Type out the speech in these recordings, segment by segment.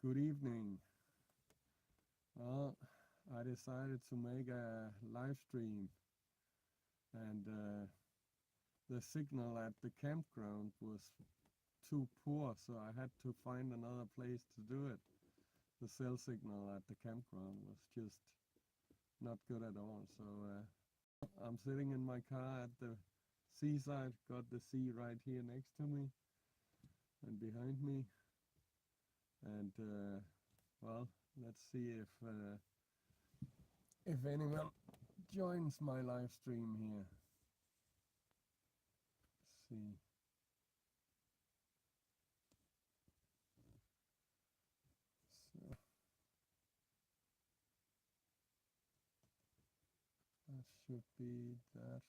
Good evening. Well, I decided to make a live stream, and the signal at the campground was too poor, so I had to find another place to do it. The cell signal at the campground was just not good at all. So I'm sitting in my car at the seaside, got the sea right here next to me and behind me, and well, let's see if anyone joins my live stream here. Let's see. So that should be that.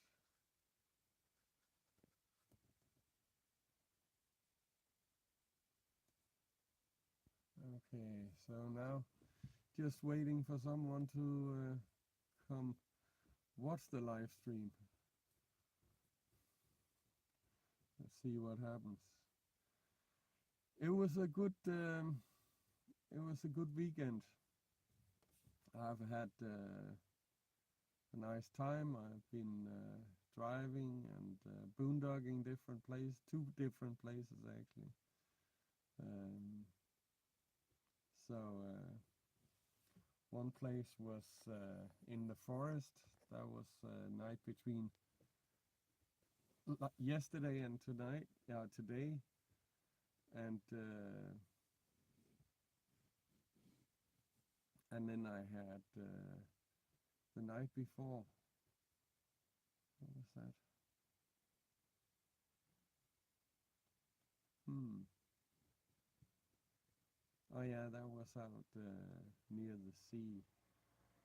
Okay, so now just waiting for someone to come watch the live stream. Let's see what happens. It was a good weekend. I've had a nice time. I've been driving and boondogging different places, two different places actually. So one place was in the forest. That was night between yesterday and tonight. Yeah, today, and then I had the night before. What was that? Oh yeah, that was out near the sea,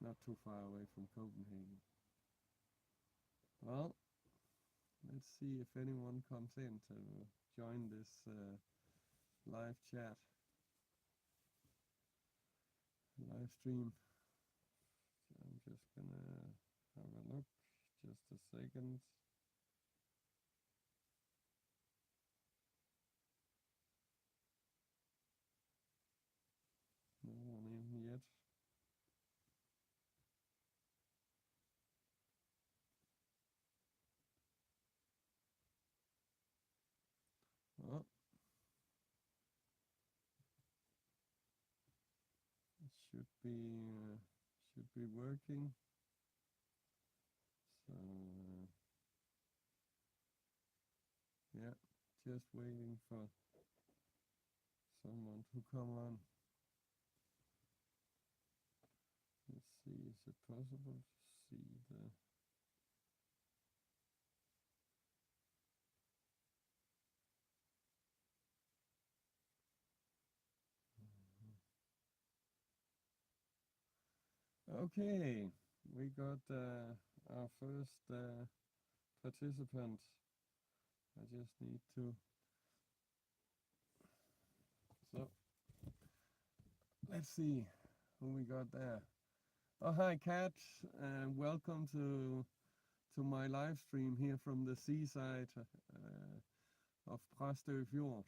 not too far away from Copenhagen. Well, let's see if anyone comes in to join this live chat, live stream. I'm just gonna have a look, just a second. No one in yet. Well, it should be working. So yeah, just waiting for someone to come on. Let's see, is it possible to see the... Okay, we got our first participant. I just need to... So, let's see who we got there. Oh, hi, Kat, and welcome to my live stream here from the seaside of Præstø Fjord.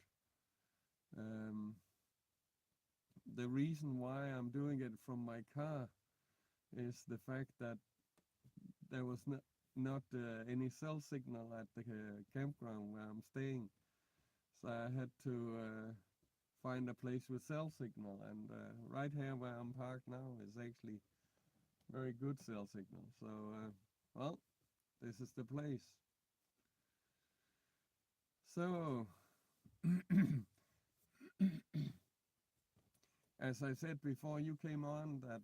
The reason why I'm doing it from my car is the fact that there was not any cell signal at the campground where I'm staying. So I had to find a place with cell signal, and right here where I'm parked now is actually very good cell signal. So, well, this is the place. So, as I said before you came on, that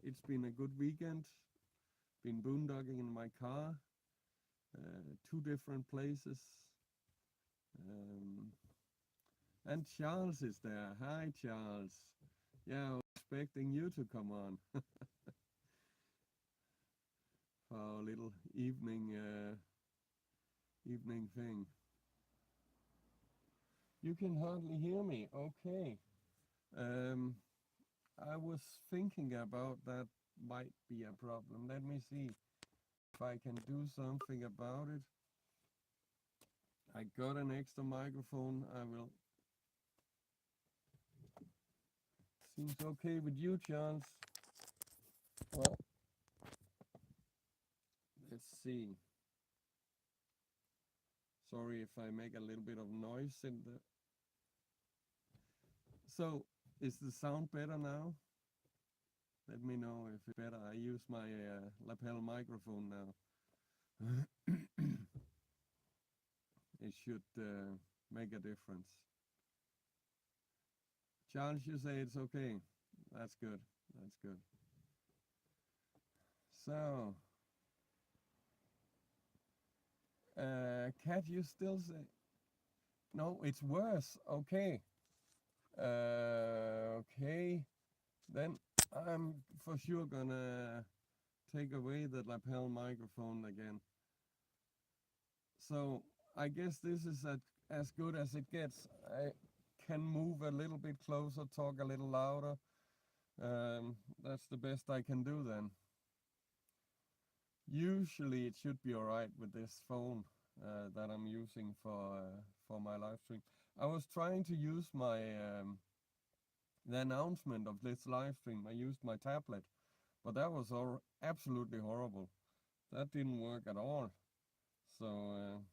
it's been a good weekend. Been boondogging in my car, two different places. And Charles is there. Hi, Charles. Yeah, I was expecting you to come on for our little evening thing. You can hardly hear me. Okay. I was thinking about that might be a problem. Let me see if I can do something about it. I got an extra microphone. I will Seems okay with you, Charles. Well, let's see. Sorry if I make a little bit of noise in the... So, is the sound better now? Let me know if it's better. I use my lapel microphone now. It should make a difference. Charles, you say it's okay. That's good. That's good. So, Kat, you still say... No, it's worse. Okay. Okay. Then I'm for sure gonna take away the lapel microphone again. So I guess this is as good as it gets. I can move a little bit closer, talk a little louder. That's the best I can do then. Usually it should be alright with this phone that I'm using for my live stream. I was trying to use my the announcement of this live stream. I used my tablet, but that was absolutely horrible. That didn't work at all. So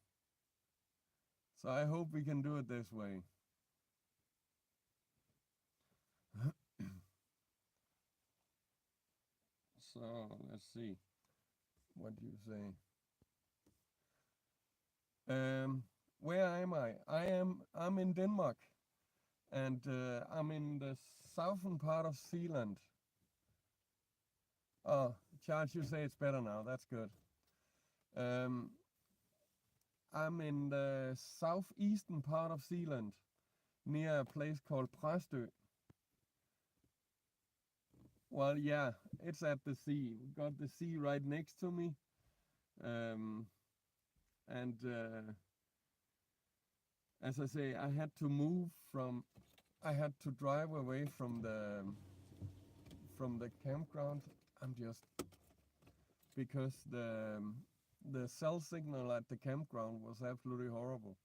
I hope we can do it this way. So let's see. What do you say? Where am I? I'm in Denmark, and I'm in the southern part of Zealand. Oh, Charles, you say it's better now. That's good. I'm in the southeastern part of Zealand, near a place called Præstø. Well, yeah, it's at the sea. We got the sea right next to me. And as I say, I had to drive away from the campground. Because the cell signal at the campground was absolutely horrible.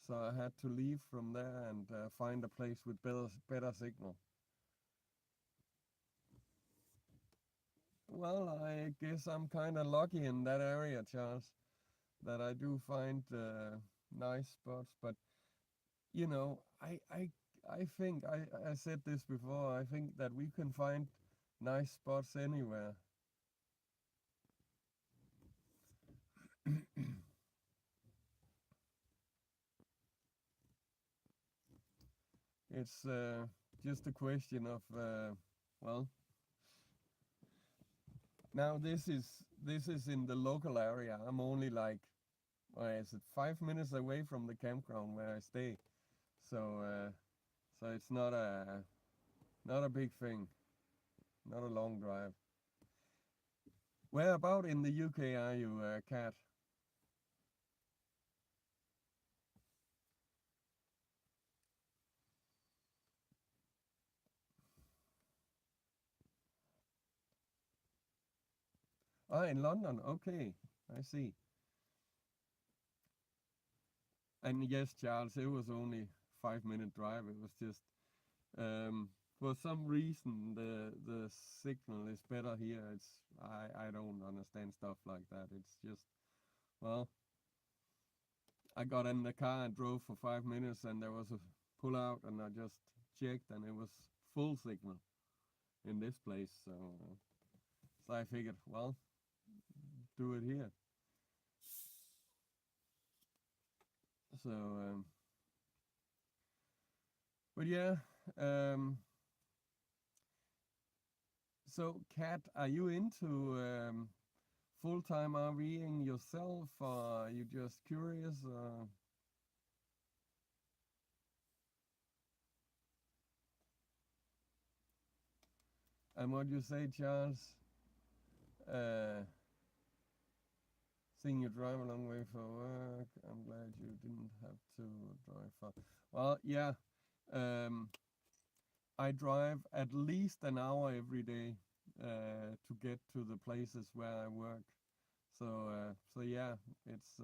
So I had to leave from there and find a place with better signal. Well, I guess I'm kind of lucky in that area, Charles, that I do find nice spots. But you know, I think I said this before. I think that we can find nice spots anywhere. It's just a question of well. Now this is in the local area. I'm only like, is it 5 minutes away from the campground where I stay? So so it's not a big thing, not a long drive. Where about in the UK are you, Kat? Ah, in London. Okay, I see. And yes, Charles, it was only 5-minute drive. It was just for some reason the signal is better here. I don't understand stuff like that. It's just, well, I got in the car and drove for 5 minutes and there was a pull out and I just checked and it was full signal in this place. So I figured, well, do it here. So but yeah, so Kat, are you into full-time RVing yourself, or are you just curious? And what you say, Charles? Seeing you drive a long way for work, I'm glad you didn't have to drive far. Well, yeah, I drive at least an hour every day to get to the places where I work. So yeah, it's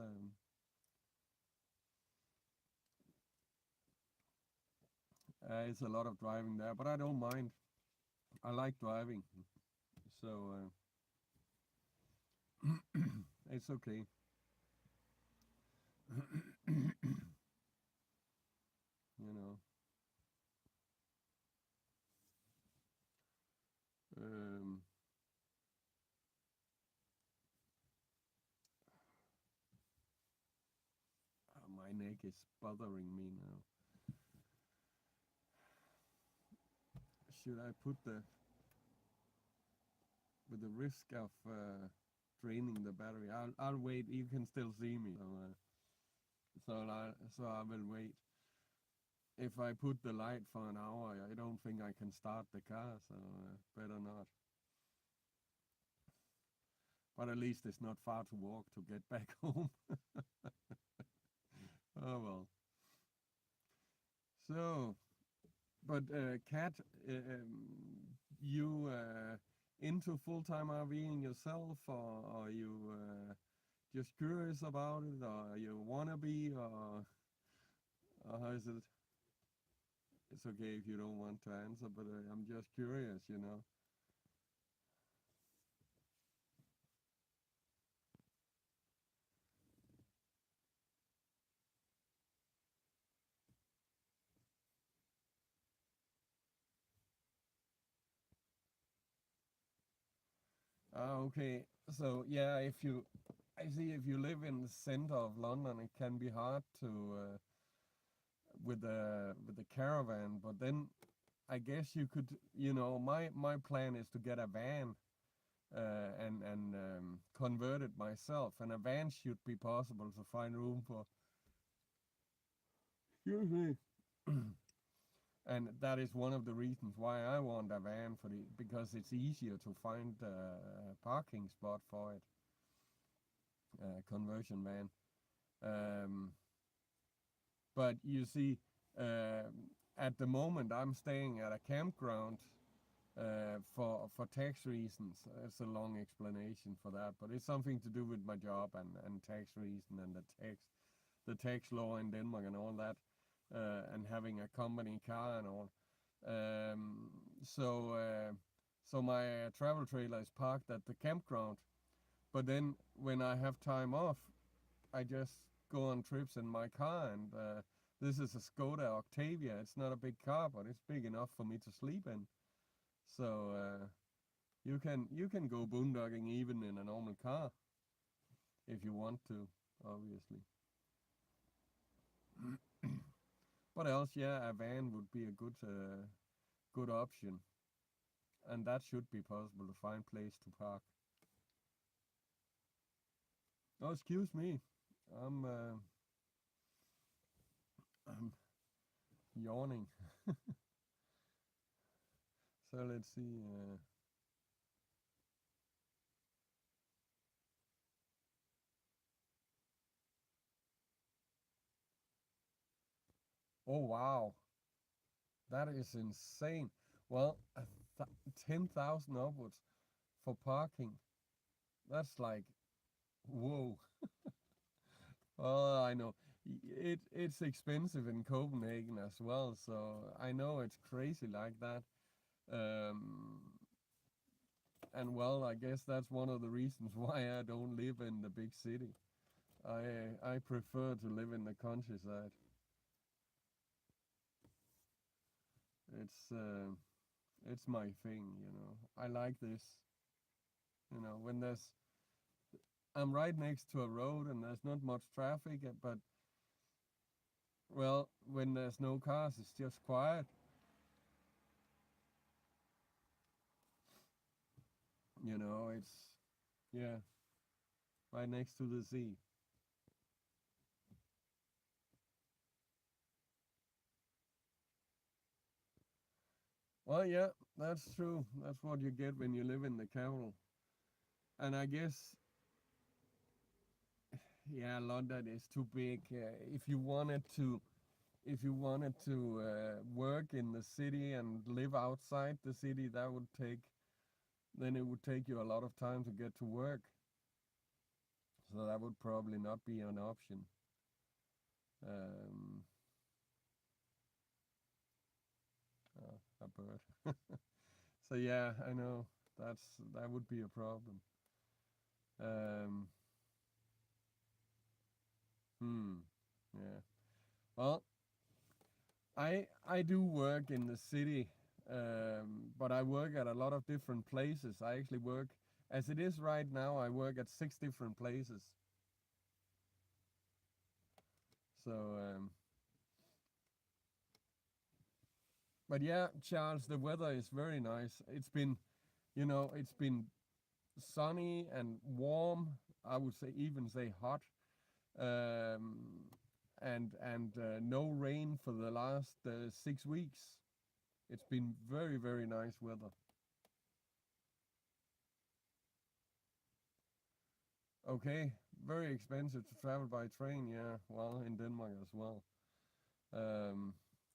It's a lot of driving there, but I don't mind. I like driving, so it's okay. You know. Um, my neck is bothering me now. Should I put the with the risk of draining the battery? I'll wait. You can still see me, so I will wait. If I put the light for an hour, I don't think I can start the car, so better not. But at least it's not far to walk to get back home. Oh well. So, but Kat, you into full-time RVing yourself, or are you just curious about it, or you wanna be, or how is it? It's okay if you don't want to answer, but I'm just curious, you know. Okay. So yeah, I see if you live in the center of London, it can be hard to with the caravan. But then I guess you could, you know, my plan is to get a van and convert it myself. And a van should be possible to find room for. Excuse me. And that is one of the reasons why I want a van because it's easier to find a parking spot for it, conversion van. Um, but you see, at the moment I'm staying at a campground for tax reasons. It's a long explanation for that, but it's something to do with my job and tax reason and the tax law in Denmark and all that, and having a company car and all. Um, so so my travel trailer is parked at the campground. But then when I have time off, I just go on trips in my car, and this is a Skoda Octavia. It's not a big car, but it's big enough for me to sleep in. So you can go boondocking even in a normal car if you want to, obviously. What else? Yeah, a van would be a good option, and that should be possible to find place to park. Oh, excuse me, I'm I'm yawning. So let's see. Oh wow, that is insane. Well, 10,000 upwards for parking. That's like, whoa. Well, I know it's expensive in Copenhagen as well, so I know it's crazy like that. Um, and well, I guess that's one of the reasons why I don't live in the big city. I prefer to live in the countryside. It's uh, it's my thing, you know. I like this, you know, when I'm right next to a road and there's not much traffic, but well, when there's no cars, it's just quiet. You know, it's yeah, right next to the sea. Well, yeah, that's true. That's what you get when you live in the capital. And I guess, yeah, London is too big. If you wanted to work in the city and live outside the city, then it would take you a lot of time to get to work. So that would probably not be an option. Um, a bird. So yeah, I know that would be a problem. Um, hmm. Yeah. Well, I do work in the city, but I work at a lot of different places. I actually work, as it is right now, I work at 6 different places. So, but yeah, Charles, the weather is very nice. It's been sunny and warm. I would even say hot, um, and no rain for the last 6 weeks. It's been very, very nice weather. Okay, very expensive to travel by train. Yeah, well, in Denmark as well. Um,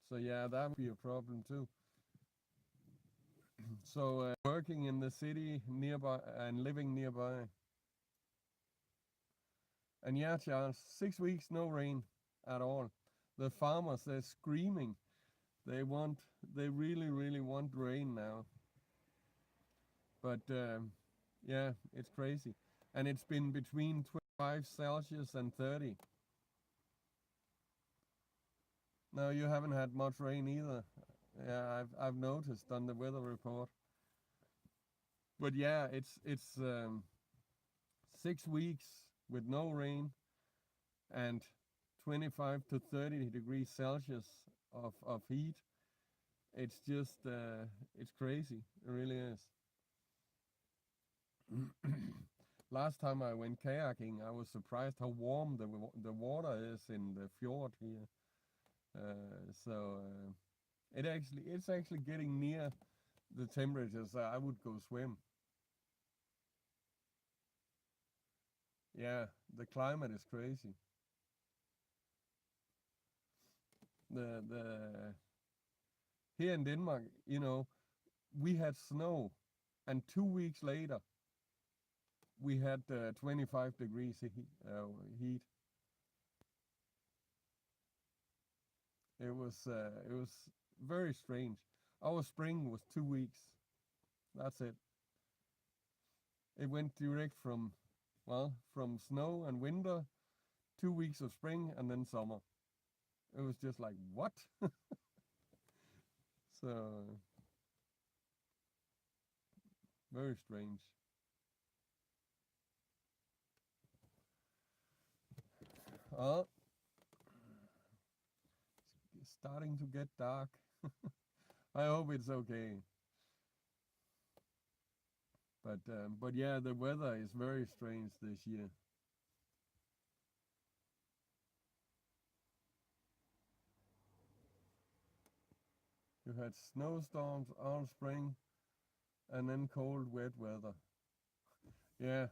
so yeah, that would be a problem too. So working in the city nearby and living nearby. And yeah, Charles, 6 weeks no rain at all. The farmers, they're screaming. They want, they really, really want rain now. But yeah, it's crazy. And it's been between 25 Celsius and 30. No, you haven't had much rain either. Yeah, I've noticed on the weather report. But yeah, it's 6 weeks with no rain and 25 to 30 degrees Celsius of heat. It's just it's crazy. It really is. Last time I went kayaking, I was surprised how warm the water is in the fjord here. So it's actually getting near the temperatures I would go swim. Yeah, the climate is crazy. The Here in Denmark, we had snow, and 2 weeks later we had 25 degrees heat. It was very strange. Our spring was 2 weeks. That's it. It went direct from snow and winter, 2 weeks of spring, and then summer. It was just like, what? So very strange. Oh, it's starting to get dark. I hope it's okay. But yeah, the weather is very strange this year. You had snowstorms all spring, and then cold, wet weather. Yeah,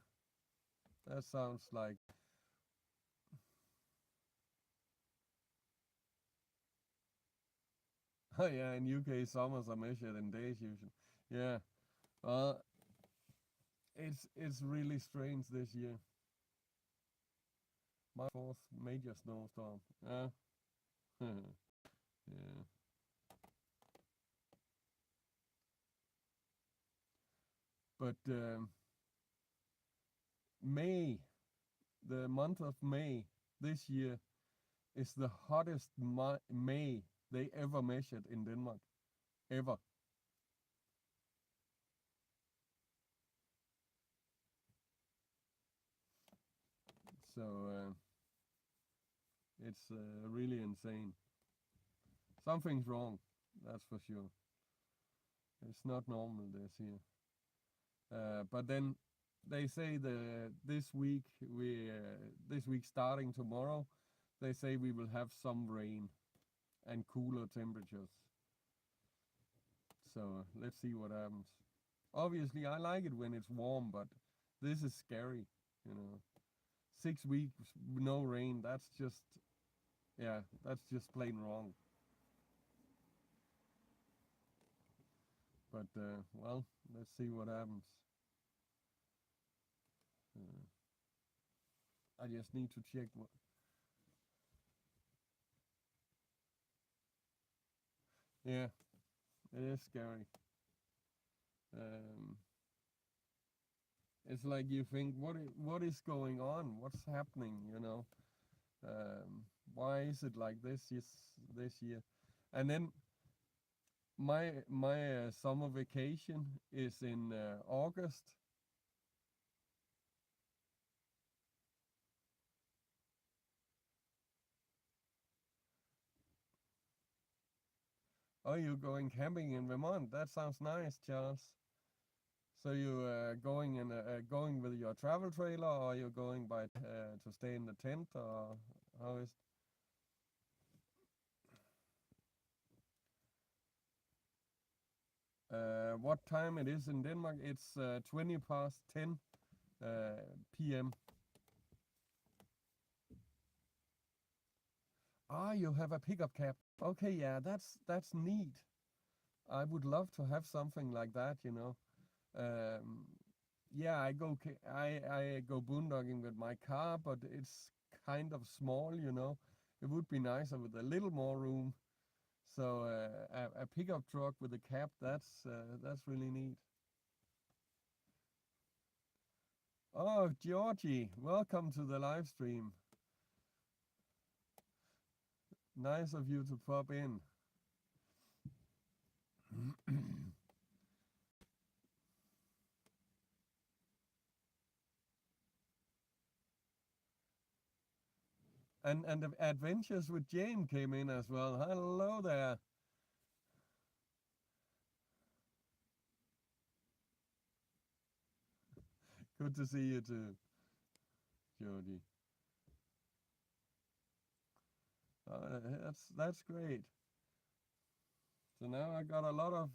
that sounds like. Oh yeah, in UK summers are measured in days usually. Yeah, well, it's really strange this year. My fourth major snowstorm. Yeah, yeah. But May, the month of May this year is the hottest May they ever measured in Denmark, ever. So it's really insane. Something's wrong, that's for sure. It's not normal this year. But then they say this week starting tomorrow, they say we will have some rain and cooler temperatures. So let's see what happens. Obviously, I like it when it's warm, but this is scary. You know, 6 weeks no rain. That's just plain wrong. But well, let's see what happens. Uh, I just need to check. Yeah, It is scary. Um, it's like you think, what is going on? What's happening? Um, why is it like this year? And then my summer vacation is in August. Oh, you're going camping in Vermont? That sounds nice, Charles. So you going with your travel trailer, or you're going by to stay in the tent, or how is? What time it is in Denmark? It's 20 past 10 p.m. Ah, you have a pickup cab. Okay, yeah, that's neat. I would love to have something like that. Um, yeah, I go boondocking with my car, but it's kind of small. It would be nicer with a little more room. So a pickup truck with a cab, that's really neat. Oh, Georgie, welcome to the live stream. Nice of you to pop in. And the Adventures with Jane came in as well. Hello there. Good to see you too, Georgie. That's great. So now I got a lot of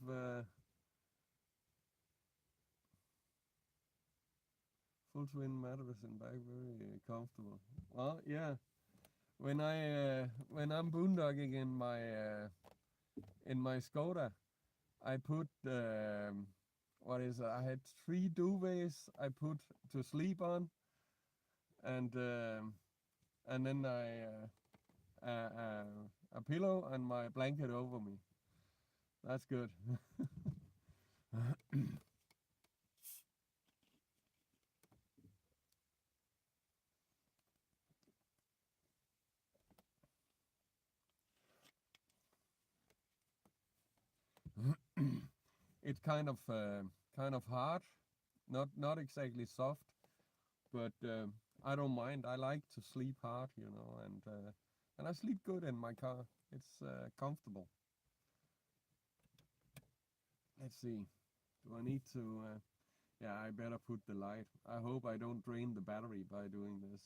full twin mattress in back, very comfortable. Well, yeah. When I'm boondocking in my Skoda, I put I had 3 duvets I put to sleep on, and then a pillow and my blanket over me. That's good. It's kind of hard, not exactly soft, but I don't mind. I like to sleep hard, and I sleep good in my car. It's comfortable. Let's see. Do I need to? Yeah, I better put the light. I hope I don't drain the battery by doing this.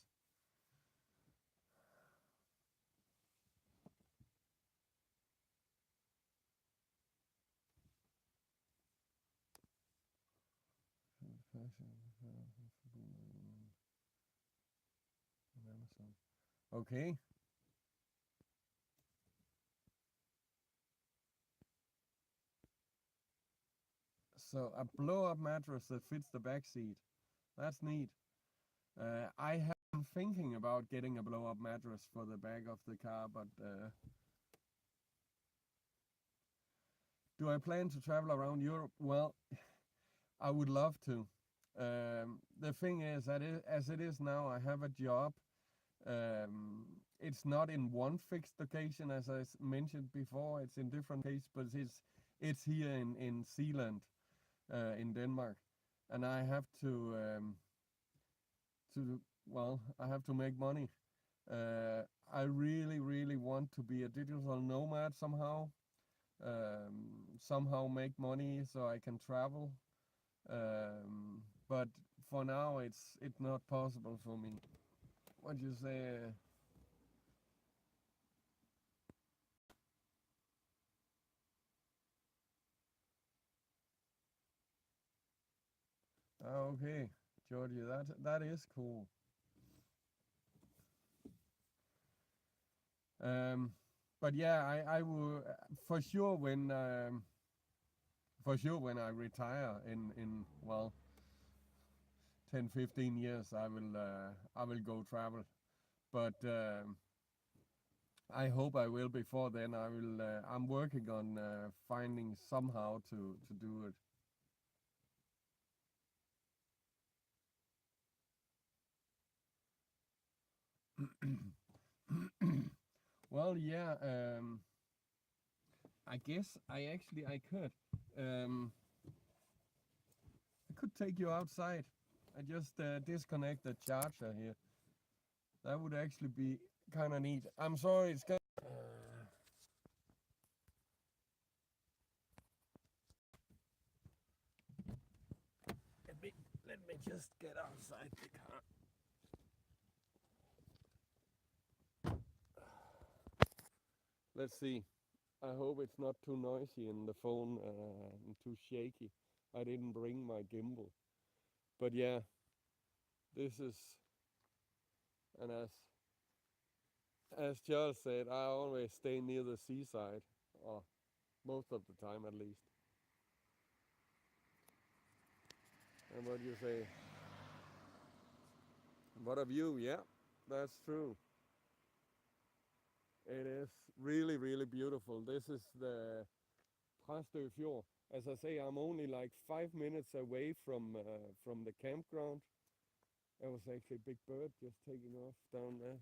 Okay. So a blow-up mattress that fits the back seat. That's neat. I have been thinking about getting a blow-up mattress for the back of the car, but do I plan to travel around Europe? Well, I would love to. The thing is that as it is now, I have a job. It's not in one fixed location, as I mentioned before. It's in different places, but it's here in Zealand, in Denmark, and I have to well, I have to make money. I really, really want to be a digital nomad somehow. Somehow make money so I can travel. But for now, it's not possible for me. What you say? Okay, Georgia, that is cool. Um, but yeah, I will for sure when I retire in well 10-15 years I will go travel. But I hope I will before then. I will. I'm working on finding somehow to do it. Well, yeah. I guess I could. I could take you outside. I just disconnect the charger here. That would actually be kind of neat. I'm sorry, it's kind of... let me just get outside the car. Let's see. I hope it's not too noisy in the phone and too shaky. I didn't bring my gimbal. But yeah, this is, and as Charles said, I always stay near the seaside, or most of the time at least. And what do you say? What of you? Yeah, that's true. It is really, really beautiful. This is the Præstø Fjord. As I say, I'm only like 5 minutes away from the campground. There was actually a big bird just taking off down there.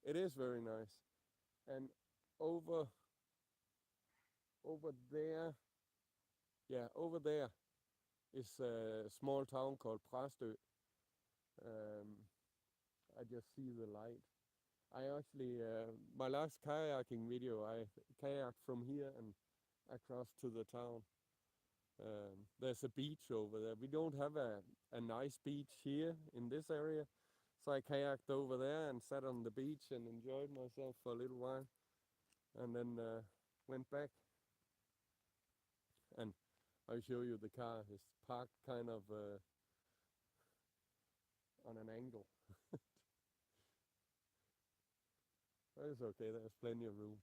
It is very nice. And over there, yeah, over there is a small town called Præstø. I just see the light. I actually, my last kayaking video, I kayaked from here and across to the town. There's a beach over there. We don't have a nice beach here in this area, so I kayaked over there and sat on the beach and enjoyed myself for a little while, and then went back. And I'll show you the car. It's parked kind of on an angle. But it's okay, there's plenty of room.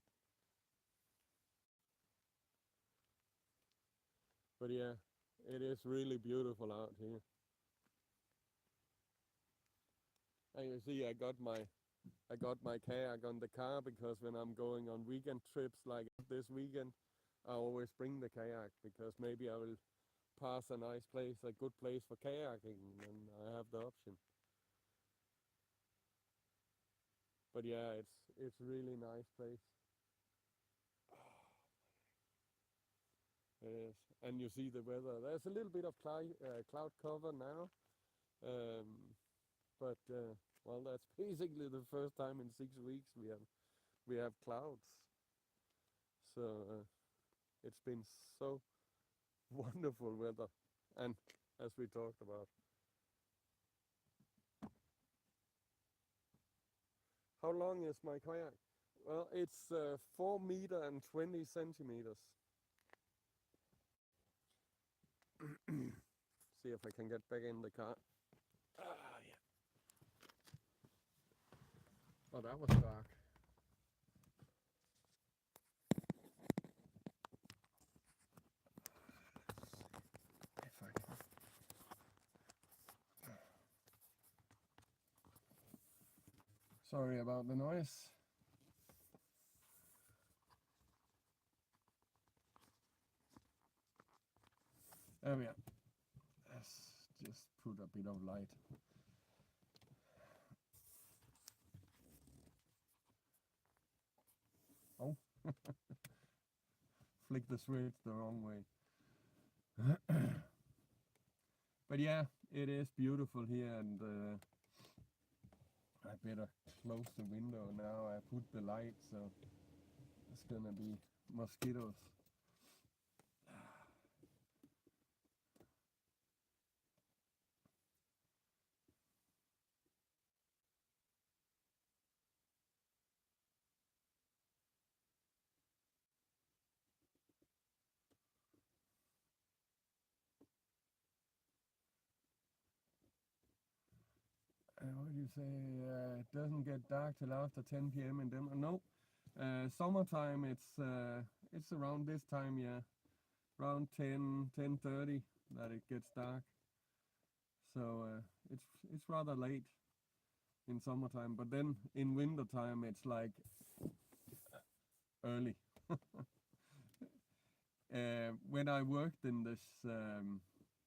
But yeah, it is really beautiful out here. And you see, I got my kayak on the car because when I'm going on weekend trips like this weekend, I always bring the kayak because maybe I will pass a nice place, a good place for kayaking, and I have the option. But yeah, it's really nice place. It is, and you see the weather. There's a little bit of cloud cover now, um, but well, that's basically the first time in 6 weeks we have clouds. So it's been so wonderful weather, and as we talked about, how long is my kayak? Well, it's 4 meter and 20 centimeters. See if I can get back in the car. Yeah. Oh, that was dark. If I can. Sorry about the noise. There we are. Let's just put a bit of light. Oh, flick the switch the wrong way. But yeah, it is beautiful here, and I better close the window now. I put the light, so it's gonna be mosquitoes. What do you say? It doesn't get dark till after 10 p.m. in Denmark. No, summertime. It's around this time, yeah, around 10:30 that it gets dark. So it's rather late. in summertime, but then in wintertime it's like early. When I worked in this,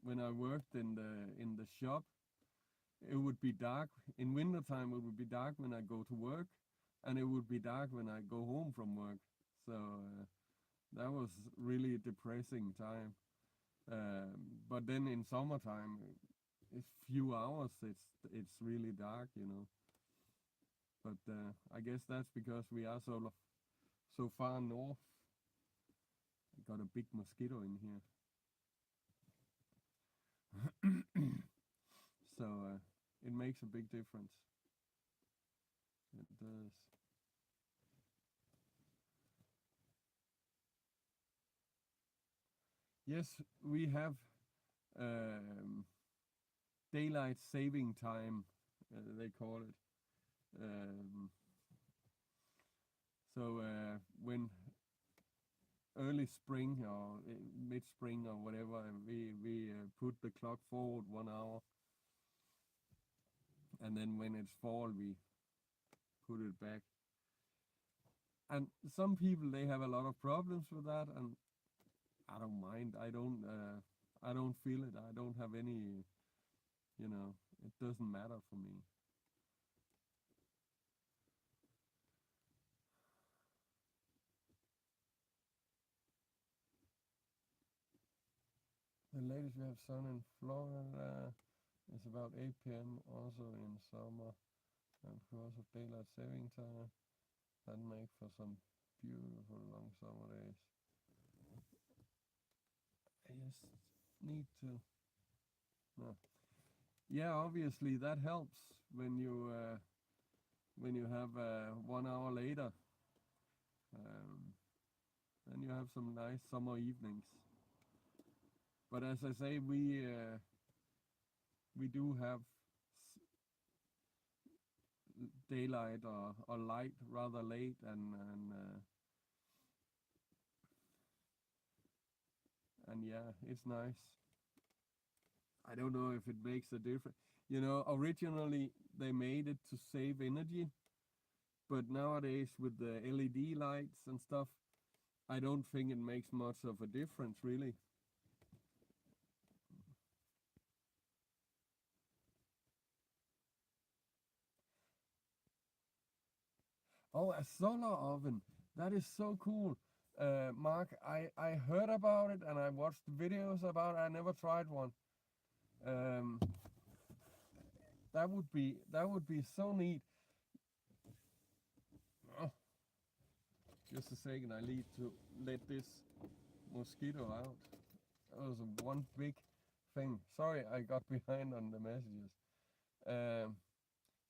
when I worked in the shop, it would be dark in wintertime. It would be dark when I go to work, and it would be dark when I go home from work. So that was really a depressing time. But then in summertime, it's few hours. It's really dark, you know. But I guess that's because we are so far north. I got a big mosquito in here. So it makes a big difference. It does. Yes, we have daylight saving time, they call it. Um, so when early spring or mid spring or whatever, we put the clock forward 1 hour, and then when it's fall, we put it back. And some people, they have a lot of problems with that, and I don't mind. I don't feel it. I don't have any, you know, it doesn't matter for me. The latest we have sun in Florida is about 8 p.m. also in summer, and because of daylight saving time, that makes for some beautiful long summer days. I just need to. No. Yeah, obviously that helps when you have 1 hour later. Um, then you have some nice summer evenings. But as I say, we do have daylight or light rather late, and yeah, it's nice. I don't know if it makes a difference. You know, originally they made it to save energy, but nowadays with the LED lights and stuff, I don't think it makes much of a difference, really. Oh, a solar oven. That is so cool. Mark, I heard about it and I watched videos about it. I never tried one. Um, that would be so neat. Oh, just a second, I need to let this mosquito out. That was one big thing. Sorry, I got behind on the messages. Um,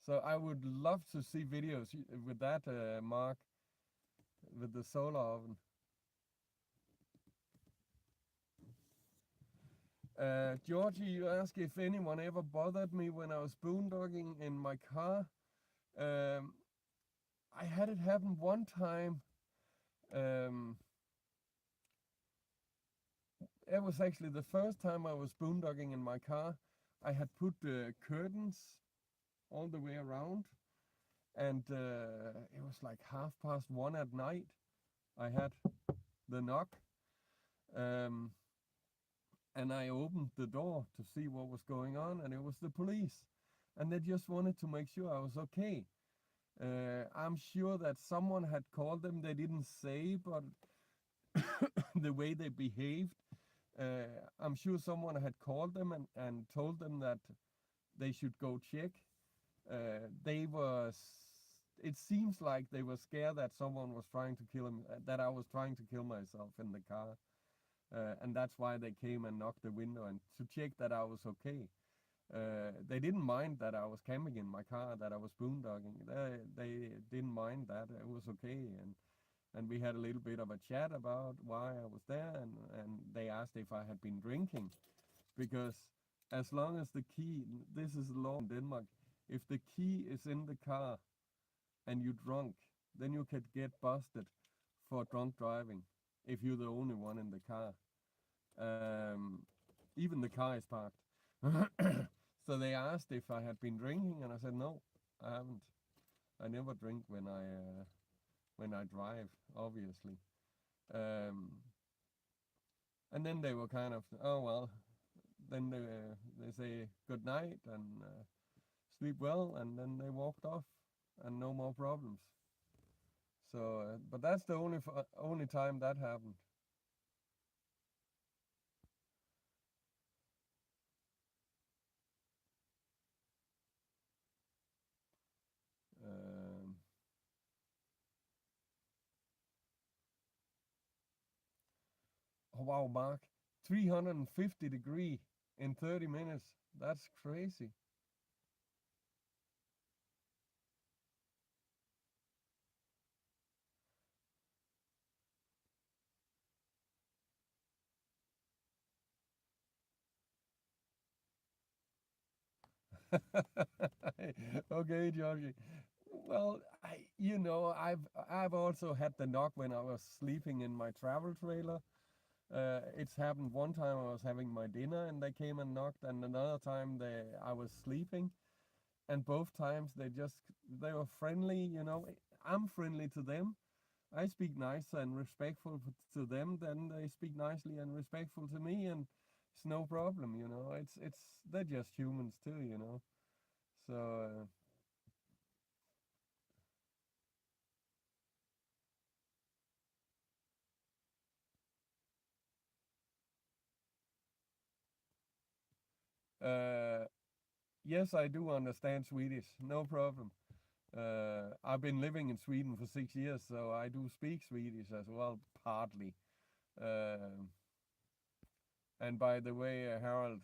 so I would love to see videos with that, Mark, with the solar oven. Georgie, you asked if anyone ever bothered me when I was boondogging in my car. Um, I had it happen one time. Um, it was actually the first time I was boondogging in my car. I had put curtains all the way around, and it was like 1:30 at night. I had the knock, um, and I opened the door to see what was going on, and it was the police, and they just wanted to make sure I was okay. I'm sure that someone had called them. They didn't say, but the way they behaved, I'm sure someone had called them and told them that they should go check. They were. It seems like they were scared that someone was trying to kill him. That I was trying to kill myself in the car, and that's why they came and knocked the window and to check that I was okay. They didn't mind that I was camping in my car, that I was boondogging. They didn't mind that. It was okay, and we had a little bit of a chat about why I was there, and they asked if I had been drinking, because as long as the key, this is the law in Denmark, if the key is in the car and you're drunk, then you could get busted for drunk driving if you're the only one in the car. Even the car is parked. So they asked if I had been drinking, and I said no. I haven't. I never drink when I drive, obviously. Um, and then they were kind of, oh well. Then they say good night and sleep well, and then they walked off, and no more problems. So, but that's the only time that happened. Um, oh wow, Mark, 350-degree in 30 minutes. That's crazy. Okay, Georgie. Well, I've also had the knock when I was sleeping in my travel trailer. It's happened one time I was having my dinner and they came and knocked, and another time I was sleeping, and both times they were friendly. I'm friendly to them. I speak nice and respectful to them, then they speak nicely and respectful to me, and it's no problem. It's they're just humans too. So yes, I do understand Swedish, no problem. I've been living in Sweden for 6 years, so I do speak Swedish as well, partly. Um and by the way, Harold,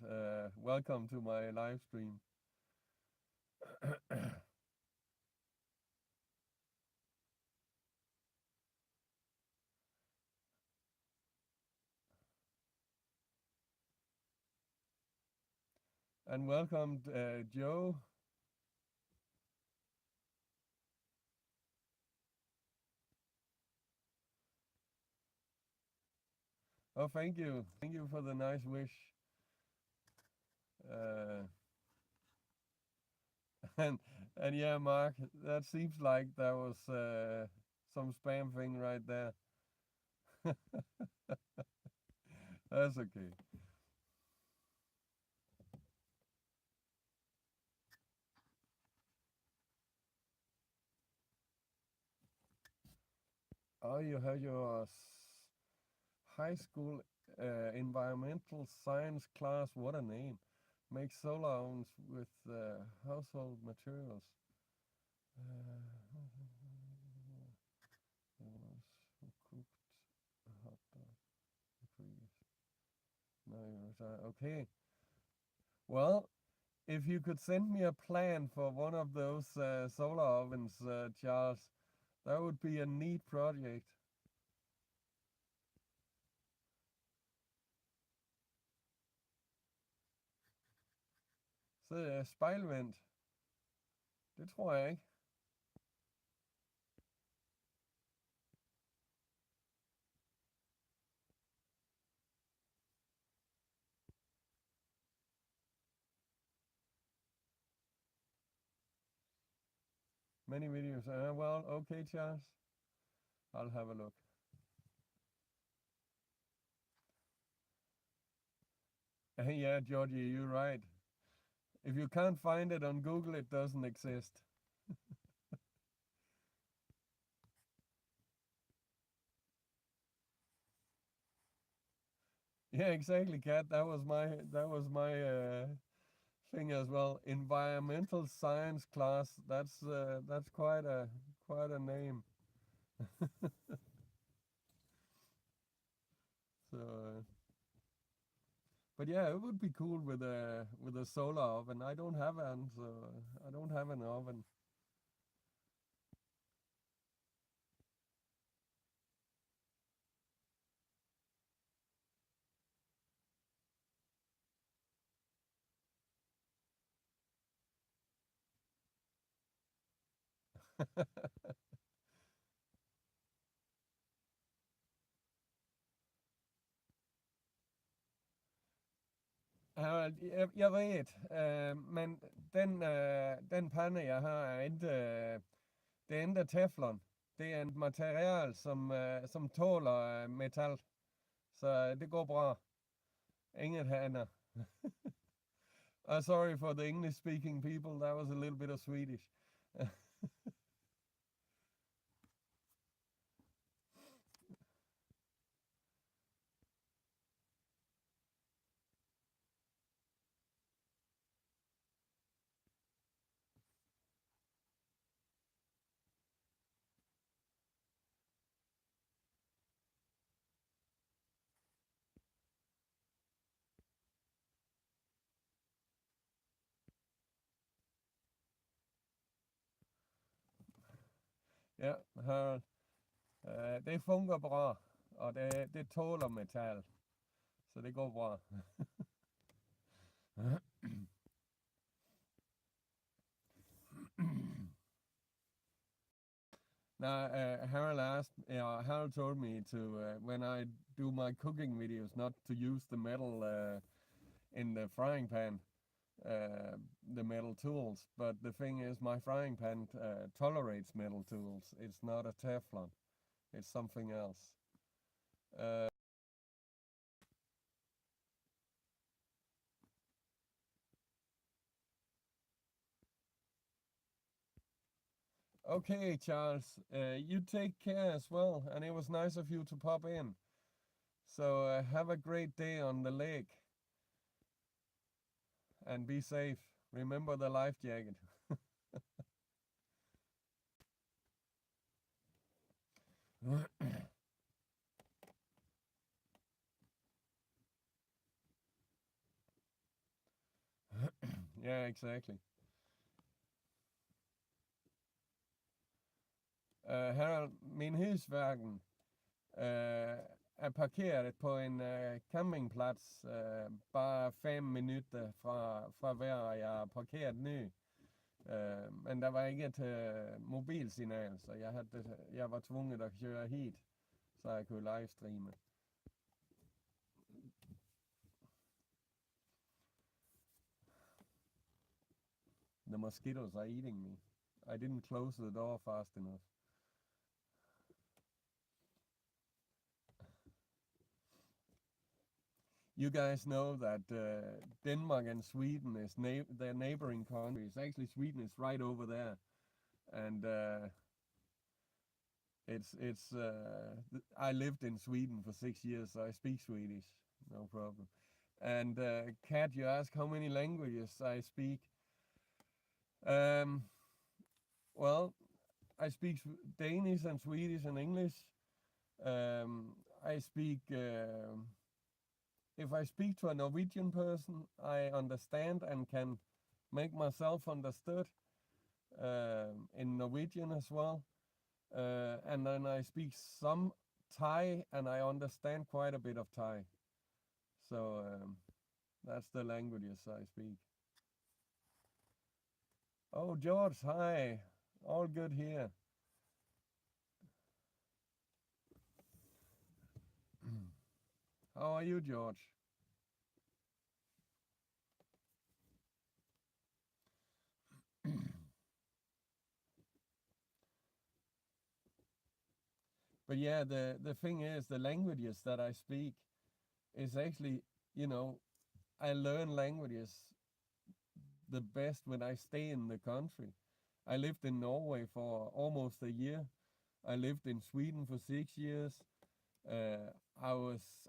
welcome to my live stream. And welcome, Joe. Oh, thank you. Thank you for the nice wish. Uh, and and yeah, Mark, that seems like that was some spam thing right there. That's okay. Oh, you have your high school environmental science class. What a name! Make solar ovens with household materials. Uh, who cooked a hot dog previous. No, okay. Well, if you could send me a plan for one of those solar ovens, Charles, that would be a neat project. Så spejlvendt, det tror jeg ikke. Many videos. Well, okay, Charles. I'll have a look. Yeah, Georgie, you're right. If you can't find it on Google, it doesn't exist. Yeah, exactly, Kat. That was my thing as well. Environmental science class. That's quite a name. So, but yeah, it would be cool with a solar oven. I don't have one, so I don't have an oven. Harald, jeg ved, men den pande, jeg har, er ikke, det er ikke teflon. Det er et material, som tåler metal. Så det går bra. Inget hænder. Sorry for the English-speaking people. That was a little bit of Swedish. Ja, Harald. Det fungerer bra, og det tåler metal. Så det går bra. Now, Harold told me to, when I do my cooking videos, not to use the metal in the frying pan, the metal tools. But the thing is, my frying pan tolerates metal tools. It's not a Teflon. It's something else. Okay, Charles, you take care as well, and it was nice of you to pop in. So have a great day on the lake, and be safe. Remember the life jacket. Yeah, exactly. Harald, min husvagn er parkeret på en campingplads bare 5 minutter fra hver jeg er parkeret nu. Men der var ikke et mobilsignal, så jeg var tvunget at køre hit, så jeg kunne livestreame. The mosquitoes are eating me. I didn't close the door fast enough. You guys know that Denmark and Sweden is their neighboring countries. Actually, Sweden is right over there, and I lived in Sweden for 6 years, so I speak Swedish, no problem. And Kat, you ask how many languages I speak. Well, I speak Danish and Swedish and English. I speak. If I speak to a Norwegian person, I understand and can make myself understood in Norwegian as well. And then I speak some Thai, and I understand quite a bit of Thai. So that's the languages I speak. Oh, George, hi. All good here. How are you, George? But yeah, the thing is, the languages that I speak is actually, I learn languages the best when I stay in the country. I lived in Norway for almost a year. I lived in Sweden for 6 years.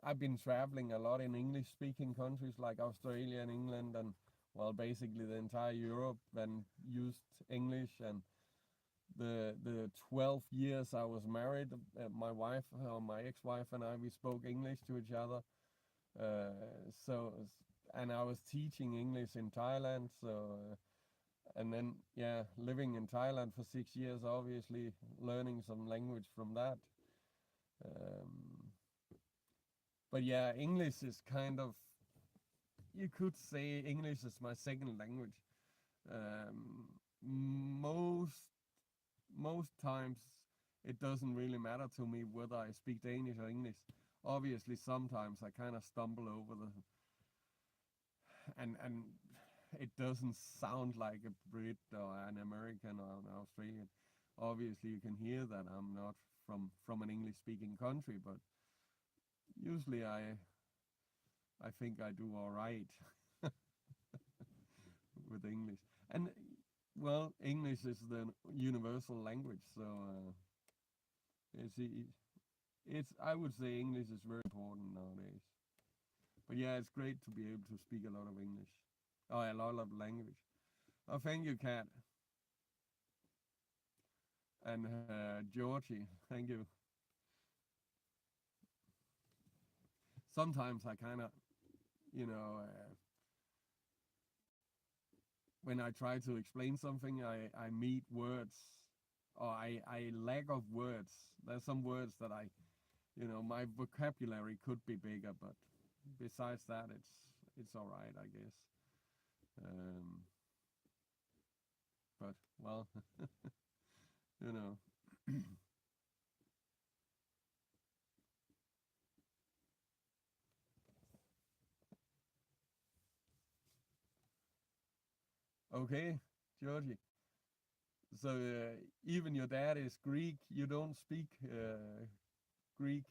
I've been traveling a lot in English-speaking countries like Australia and England, and well, basically the entire Europe, and used English. And the 12 years I was married, my ex-wife and I, we spoke English to each other. And I was teaching English in Thailand. And then, living in Thailand for 6 years, obviously learning some language from that. But yeah, English is kind of, you could say English is my second language. Most times it doesn't really matter to me whether I speak Danish or English. Obviously, sometimes I kind of stumble over and it doesn't sound like a Brit or an American or an Australian. Obviously, you can hear that I'm not from an English-speaking country, but usually I think I do all right with English. And well, English is the universal language, so it's it's I would say English is very important nowadays. But yeah, it's great to be able to speak a lot of English. Oh, a lot of language. Oh, thank you, Kat. And Georgie, thank you. Sometimes I kind of, you know, when I try to explain something, I meet words or I lack of words. There's some words that my vocabulary could be bigger, but besides that, it's all right, I guess. Um, but well, you know. Okay, Georgie. So even your dad is Greek. You don't speak Greek,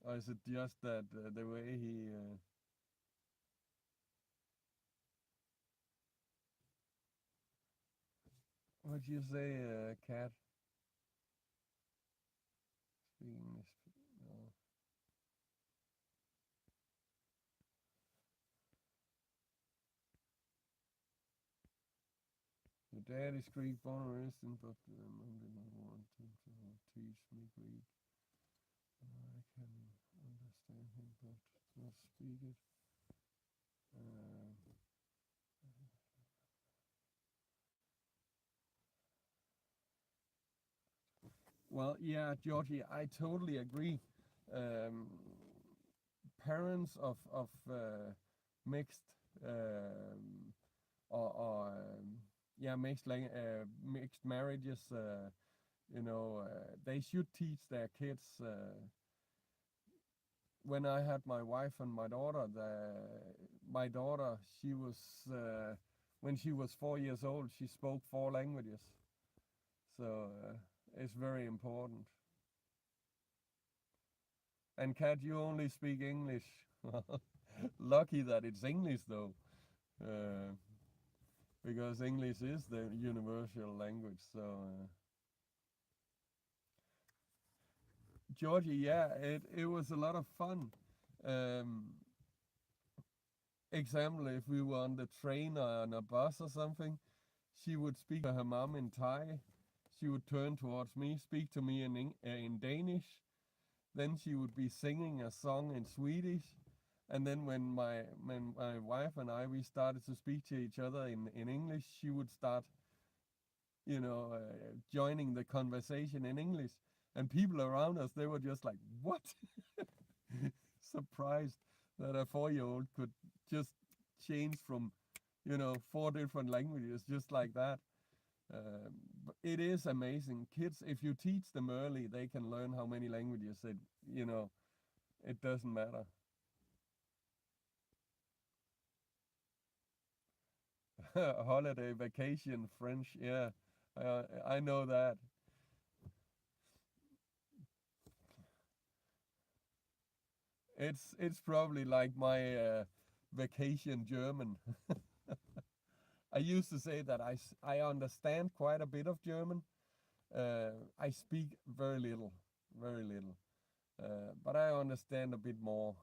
or is it just that the way he? What do you say, Cat? Speaking this. No. Your dad is Greek born and raised in, but mom did not want to teach me Greek. I can understand him, but not speak it. Uh, well, yeah, Georgie, I totally agree. Um, Parents of mixed or yeah mixed marriages, they should teach their kids. When I had my wife and my daughter, my daughter, she was when she was 4 years old, she spoke 4 languages. So it's very important. And Kat, you only speak English. Lucky that it's English though, uh, because English is the universal language. So, Georgie, yeah, it was a lot of fun. Um, Example, if we were on the train or on a bus or something, she would speak to her mom in Thai. She would turn towards me, speak to me in Danish. Then she would be singing a song in Swedish. And then when my wife and I we started to speak to each other in English, she would start, joining the conversation in English. And people around us, they were just like, "What?" Surprised that a 4-year-old could just change from, 4 different languages just like that. But it is amazing. Kids, if you teach them early, they can learn how many languages. You know, it doesn't matter. Holiday, vacation, French, yeah, I know that. It's probably like my vacation German. I used to say that I understand quite a bit of German. I speak very little, very little, but I understand a bit more.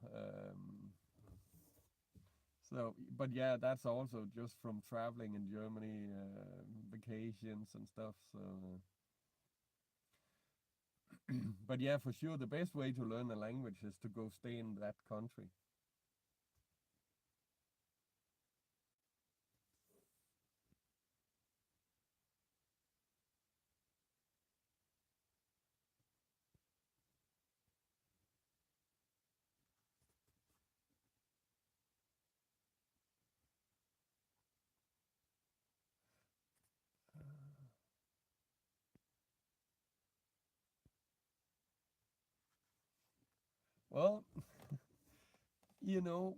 But yeah, that's also just from traveling in Germany, vacations and stuff. So, but yeah, for sure, the best way to learn a language is to go stay in that country. Well, you know,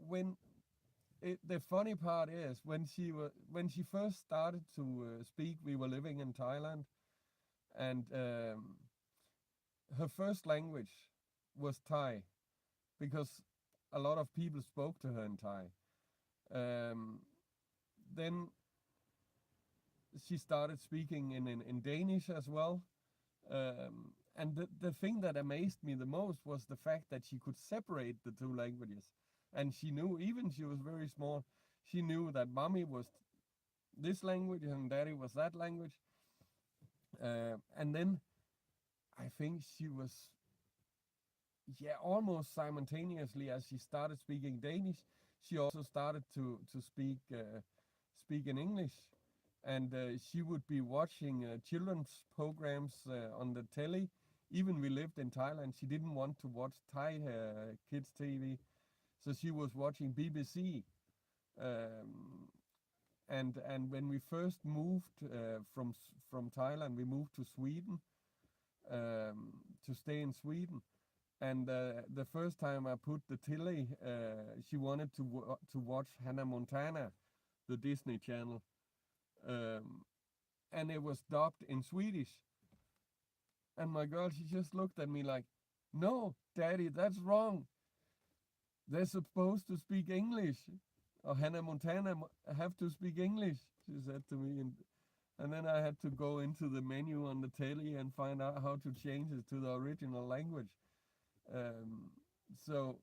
the funny part is when she first started to speak, we were living in Thailand, and her first language was Thai because a lot of people spoke to her in Thai. Um, then she started speaking in Danish as well. And the thing that amazed me the most was the fact that she could separate the two languages. And she knew, even she was very small, she knew that mommy was this language and daddy was that language. And then I think she was, yeah, almost simultaneously as she started speaking Danish, she also started to speak in English. And she would be watching children's programs on the telly. Even we lived in Thailand, she didn't want to watch Thai kids TV, so she was watching BBC. Um, and when we first moved from Thailand, we moved to Sweden to stay in Sweden. And the first time I put the telly, she wanted to watch Hannah Montana, the Disney Channel. Um, and it was dubbed in Swedish. And my girl, she just looked at me like, "No, Daddy, that's wrong. They're supposed to speak English. Or Hannah Montana have to speak English," she said to me. And then I had to go into the menu on the telly and find out how to change it to the original language. Um, so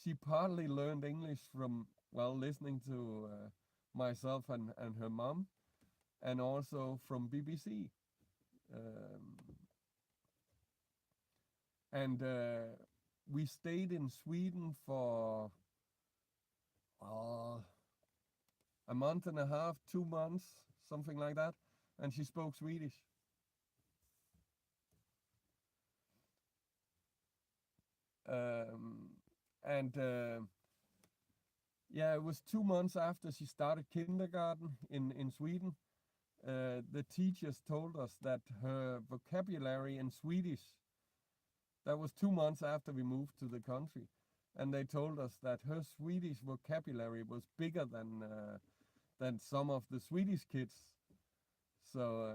she partly learned English from, well, listening to myself and her mom, and also from BBC. Um, and we stayed in Sweden for a month and a half, 2 months, something like that, and she spoke Swedish. And yeah, it was 2 months after she started kindergarten in Sweden. The teachers told us that her vocabulary in Swedish, that was 2 months after we moved to the country, and they told us that her Swedish vocabulary was bigger than some of the Swedish kids. So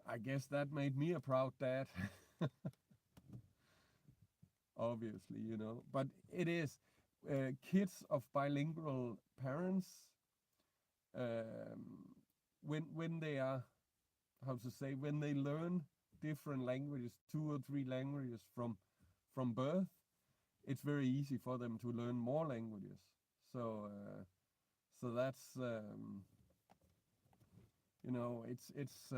I guess that made me a proud dad. Obviously, you know, but it is kids of bilingual parents, um, when they are, how to say, when they learn different languages, 2 or 3 languages from birth, it's very easy for them to learn more languages. So that's you know, it's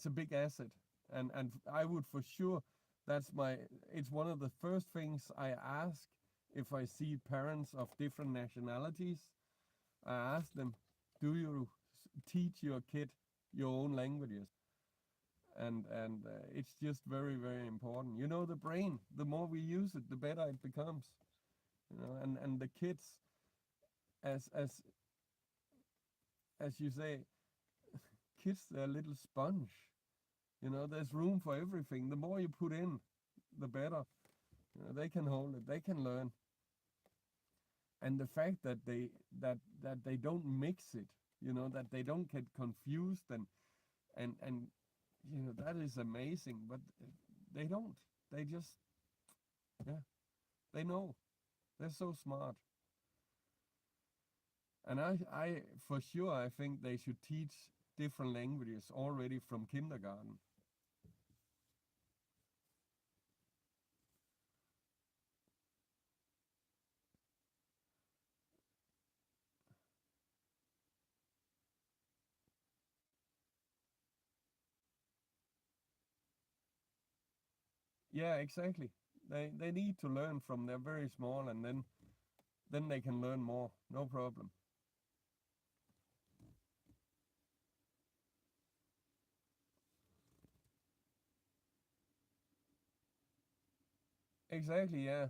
a big asset, and I would for sure, it's one of the first things I ask if I see parents of different nationalities. I ask them, do you teach your kid your own languages? And it's just very, very important. You know, the brain, the more we use it, the better it becomes. You know, and the kids, as as as you say, kids, they're a little sponge. You know, there's room for everything. The more you put in, the better. You know, they can hold it, they can learn. And the fact that they don't mix it, you know, that they don't get confused, and you know, that is amazing. But they don't. They just, yeah, they know. They're so smart. And I for sure, I think they should teach different languages already from kindergarten. Yeah, exactly. They need to learn from they're very small, and then they can learn more. No problem. Exactly, yeah.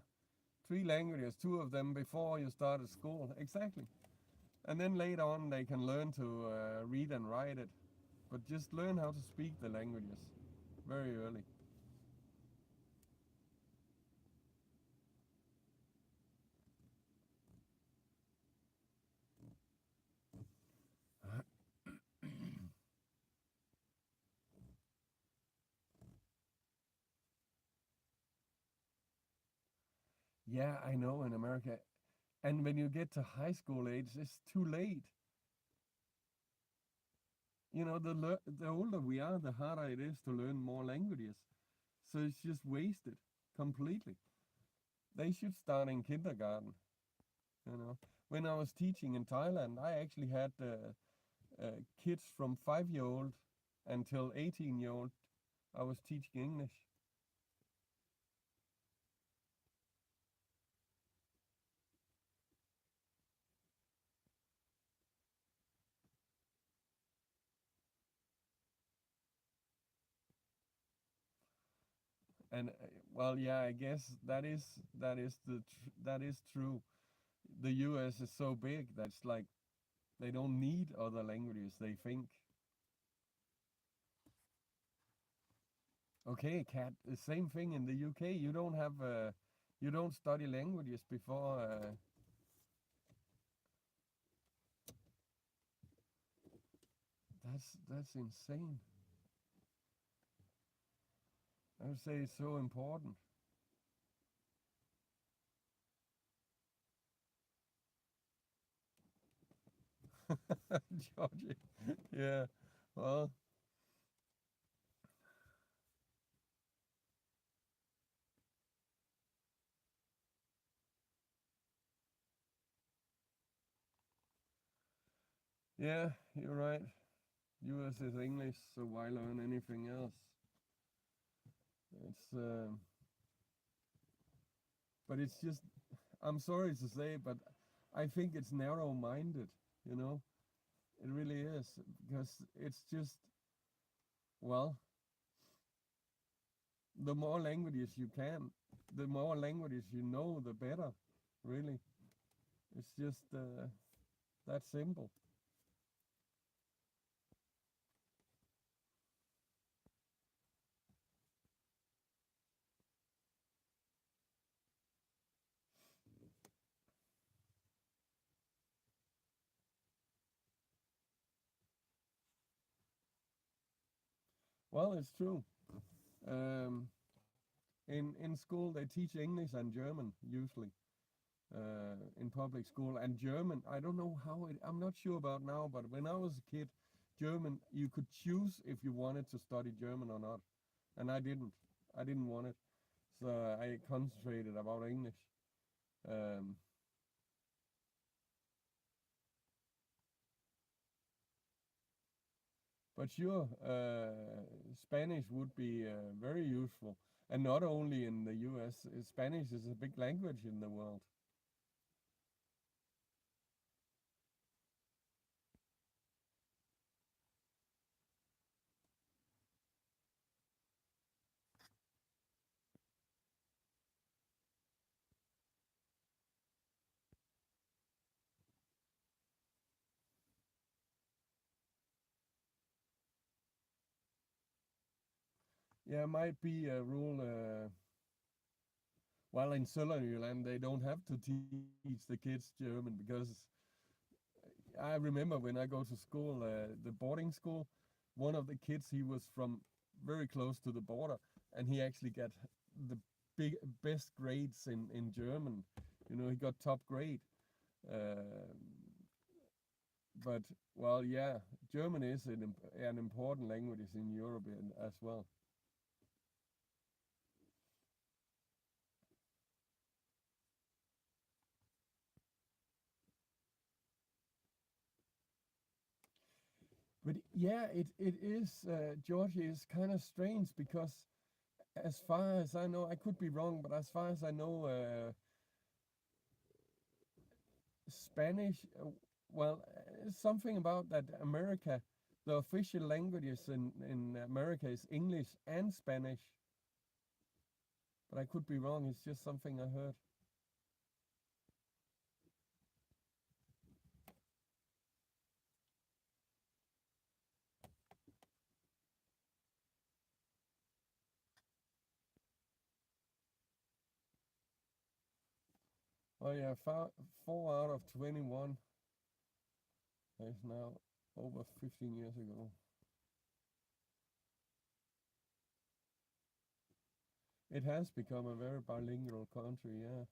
3 languages, 2 of them before you start at school. Exactly. And then later on they can learn to read and write it. But just learn how to speak the languages very early. Yeah, I know in America. And when you get to high school age, it's too late. You know, the older we are, the harder it is to learn more languages. So it's just wasted completely. They should start in kindergarten, you know. When I was teaching in Thailand, I actually had kids from 5-year old until 18-year old. I was teaching English. And well, yeah, I guess that is true. The U.S. is so big that's like they don't need other languages. They think, okay, cat, the same thing in the UK. You don't study languages before. That's insane. I would say it's so important. Georgie. Yeah. Well, yeah, you're right. US is English, so why learn anything else? It's but it's just I'm sorry to say, but I think it's narrow-minded, you know? It really is because it's just well, the more languages you can, the more languages you know, the better. Really, it's just that simple. Well, it's true. Um, in school they teach English and German usually in public school, and German. I don't know how it. I'm not sure about now, but when I was a kid, German you could choose if you wanted to study German or not, and I didn't. I didn't want it, so I concentrated about English. Um, But sure, Spanish would be very useful, and not only in the U.S. Spanish is a big language in the world. Yeah, might be a rule. Well, in Sutherland, they don't have to teach the kids German because I remember when I go to school, the boarding school, one of the kids he was from very close to the border, and he actually got the big best grades in German. You know, he got top grade. Uh, but well, yeah, German is an important language in Europe as well. But yeah, it is. Georgia is kind of strange because, as far as I know, I could be wrong, but as far as I know, Spanish. Well, something about that America. The official languages in America is English and Spanish, but I could be wrong. It's just something I heard. Oh yeah, 4 out of 21 is now over 15 years ago. It has become a very bilingual country, yeah.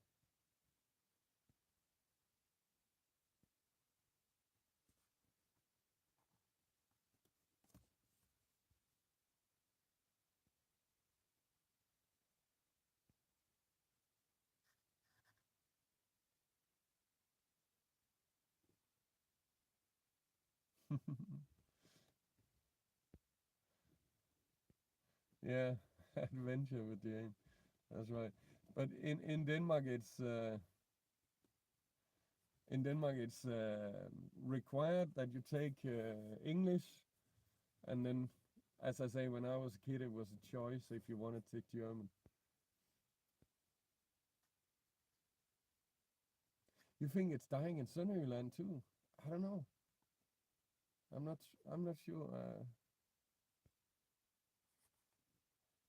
Yeah, adventure with Jane. That's right. But in Denmark it's required that you take English, and then, as I say, when I was a kid, it was a choice if you wanted to take German. You think it's dying in Sønderjylland too? I don't know. I'm not. I'm not sure.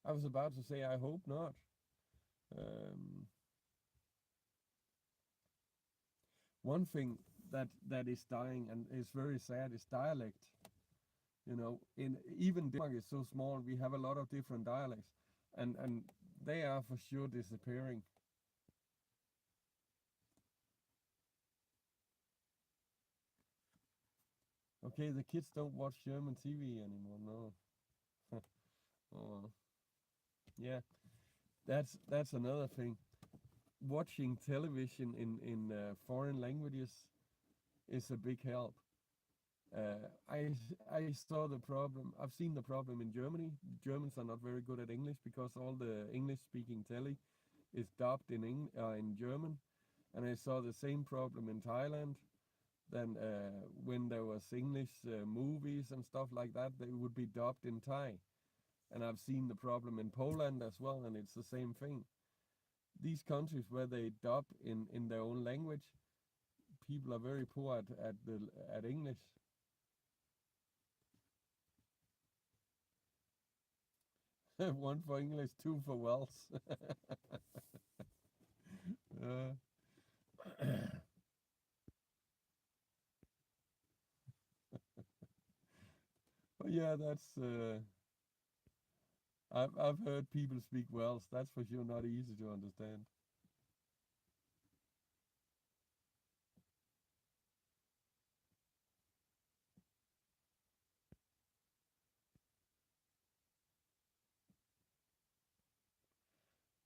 I was about to say I hope not. Um, One thing that is dying and is very sad is dialect. You know, in even Denmark is so small, we have a lot of different dialects, and they are for sure disappearing. Okay, the kids don't watch German TV anymore. No. Oh, yeah, that's another thing. Watching television in foreign languages is a big help. I saw the problem. I've seen the problem in Germany. Germans are not very good at English because all the English-speaking telly is dubbed in German, and I saw the same problem in Thailand. Then when there was English movies and stuff like that, they would be dubbed in Thai. And I've seen the problem in Poland as well, and it's the same thing. These countries where they dub in their own language, people are very poor at English. One for English, two for Welsh. uh, but yeah, that's. I've heard people speak Welsh. That's for sure not easy to understand.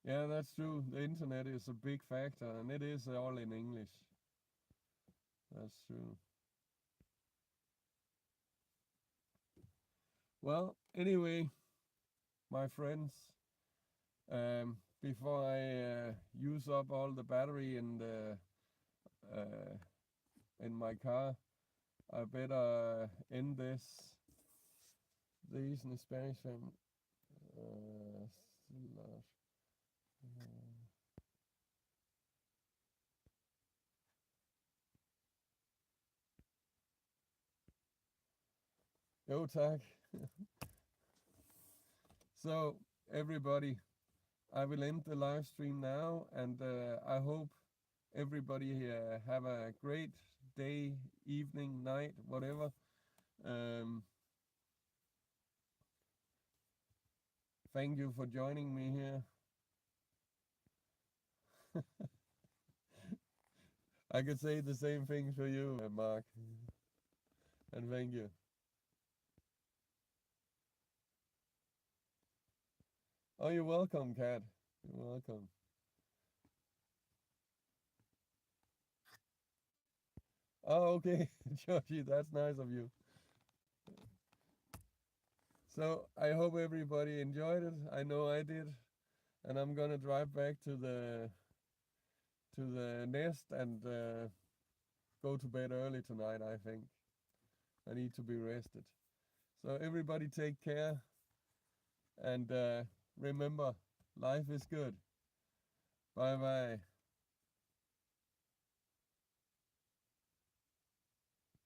Yeah, that's true. The internet is a big factor, and it is all in English. That's true. Well, anyway, my friends, before I use up all the battery uh, in my car, I better end these in Spanish. Uh, Go tag. So everybody, I will end the live stream now, and I hope everybody have a great day, evening, night, whatever. Um, Thank you for joining me here. I could say the same thing for you, Mark, and thank you. Oh, you're welcome, Kat. You're welcome. Oh, okay, Georgie, that's nice of you. So I hope everybody enjoyed it. I know I did, and I'm gonna drive back to the nest and go to bed early tonight. I think I need to be rested. So everybody take care, and remember, life is good. Bye bye.